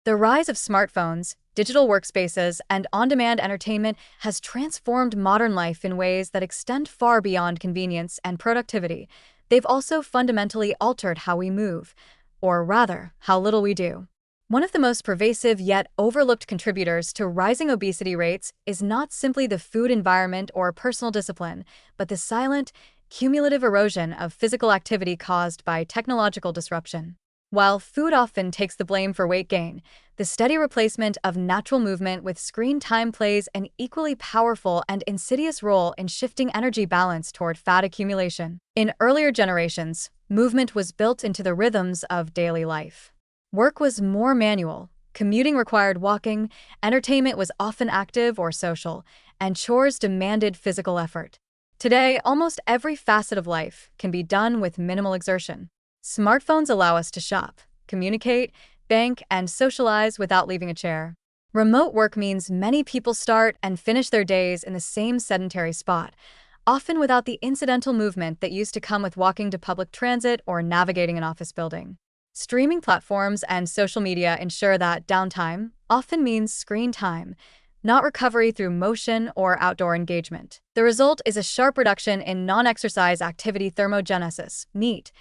The rise of smartphones, digital workspaces, and on-demand entertainment has transformed modern life in ways that extend far beyond convenience and productivity. They've also fundamentally altered how we move, or rather, how little we do. One of the most pervasive yet overlooked contributors to rising obesity rates is not simply the food environment or personal discipline, but the silent, cumulative erosion of physical activity caused by technological disruption. While food often takes the blame for weight gain, the steady replacement of natural movement with screen time plays an equally powerful and insidious role in shifting energy balance toward fat accumulation. In earlier generations, movement was built into the rhythms of daily life. Work was more manual, commuting required walking, entertainment was often active or social, and chores demanded physical effort. Today, almost every facet of life can be done with minimal exertion. Smartphones allow us to shop, communicate, bank, and socialize without leaving a chair. Remote work means many people start and finish their days in the same sedentary spot, often without the incidental movement that used to come with walking to public transit or navigating an office building. Streaming platforms and social media ensure that downtime often means screen time, not recovery through motion or outdoor engagement. The result is a sharp reduction in non-exercise activity thermogenesis, NEAT,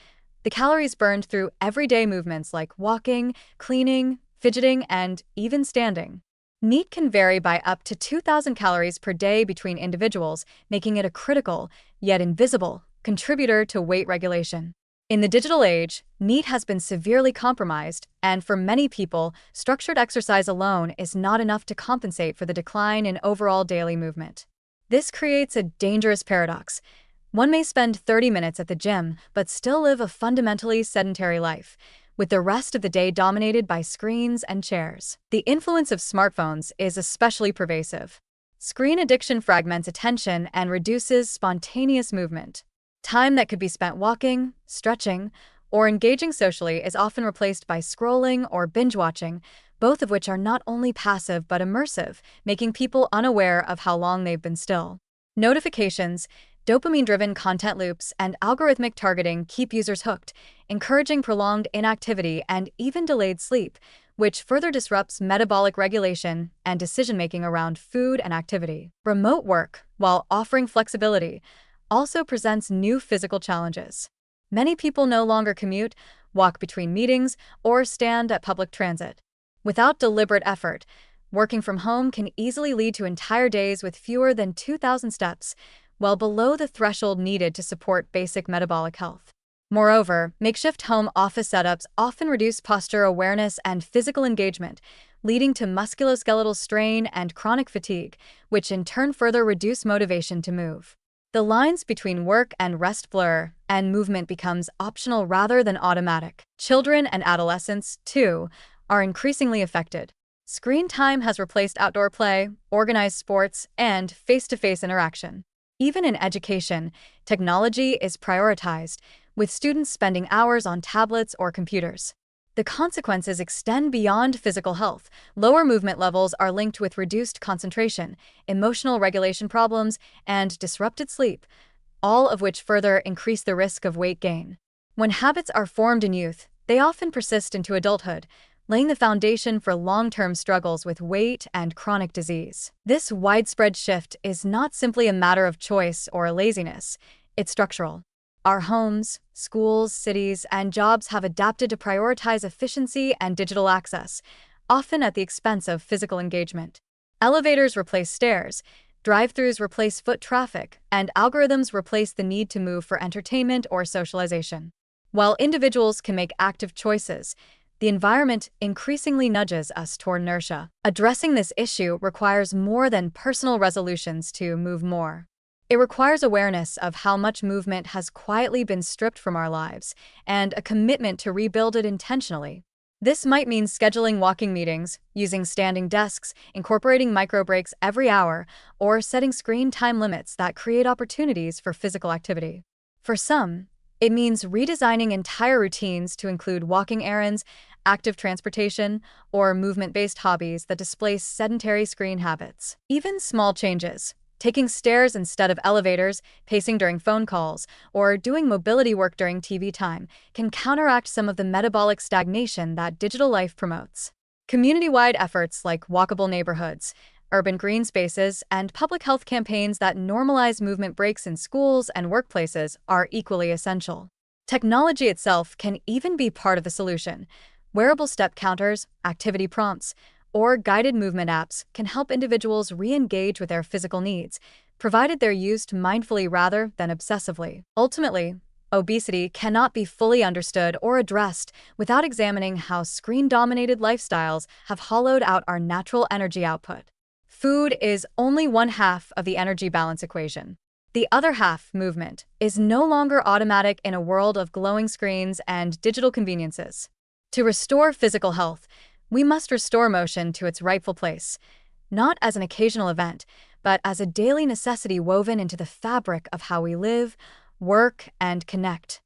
the calories burned through everyday movements like walking, cleaning, fidgeting, and even standing. NEAT can vary by up to 2,000 calories per day between individuals, making it a critical, yet invisible, contributor to weight regulation. In the digital age, NEAT has been severely compromised, and for many people, structured exercise alone is not enough to compensate for the decline in overall daily movement. This creates a dangerous paradox. One may spend 30 minutes at the gym, but still live a fundamentally sedentary life, with the rest of the day dominated by screens and chairs. The influence of smartphones is especially pervasive. Screen addiction fragments attention and reduces spontaneous movement. Time that could be spent walking, stretching, or engaging socially is often replaced by scrolling or binge-watching, both of which are not only passive but immersive, making people unaware of how long they've been still. Notifications, dopamine-driven content loops, and algorithmic targeting keep users hooked, encouraging prolonged inactivity and even delayed sleep, which further disrupts metabolic regulation and decision-making around food and activity. Remote work, while offering flexibility, also presents new physical challenges. Many people no longer commute, walk between meetings, or stand at public transit. Without deliberate effort, working from home can easily lead to entire days with fewer than 2,000 steps, well below the threshold needed to support basic metabolic health. Moreover, makeshift home office setups often reduce posture awareness and physical engagement, leading to musculoskeletal strain and chronic fatigue, which in turn further reduce motivation to move. The lines between work and rest blur, and movement becomes optional rather than automatic. Children and adolescents, too, are increasingly affected. Screen time has replaced outdoor play, organized sports, and face-to-face interaction. Even in education, technology is prioritized, with students spending hours on tablets or computers. The consequences extend beyond physical health. Lower movement levels are linked with reduced concentration, emotional regulation problems, and disrupted sleep, all of which further increase the risk of weight gain. When habits are formed in youth, they often persist into adulthood, laying the foundation for long-term struggles with weight and chronic disease. This widespread shift is not simply a matter of choice or laziness, it's structural. Our homes, schools, cities, and jobs have adapted to prioritize efficiency and digital access, often at the expense of physical engagement. Elevators replace stairs, drive-thrus replace foot traffic, and algorithms replace the need to move for entertainment or socialization. While individuals can make active choices, the environment increasingly nudges us toward inertia. Addressing this issue requires more than personal resolutions to move more. It requires awareness of how much movement has quietly been stripped from our lives and a commitment to rebuild it intentionally. This might mean scheduling walking meetings, using standing desks, incorporating micro breaks every hour, or setting screen time limits that create opportunities for physical activity. For some, it means redesigning entire routines to include walking errands, active transportation, or movement-based hobbies that displace sedentary screen habits. Even small changes, taking stairs instead of elevators, pacing during phone calls, or doing mobility work during TV time, can counteract some of the metabolic stagnation that digital life promotes. Community-wide efforts like walkable neighborhoods, urban green spaces, and public health campaigns that normalize movement breaks in schools and workplaces are equally essential. Technology itself can even be part of the solution. Wearable step counters, activity prompts, or guided movement apps can help individuals re-engage with their physical needs, provided they're used mindfully rather than obsessively. Ultimately, obesity cannot be fully understood or addressed without examining how screen-dominated lifestyles have hollowed out our natural energy output. Food is only one half of the energy balance equation. The other half, movement, is no longer automatic in a world of glowing screens and digital conveniences. To restore physical health, we must restore motion to its rightful place, not as an occasional event, but as a daily necessity woven into the fabric of how we live, work, and connect.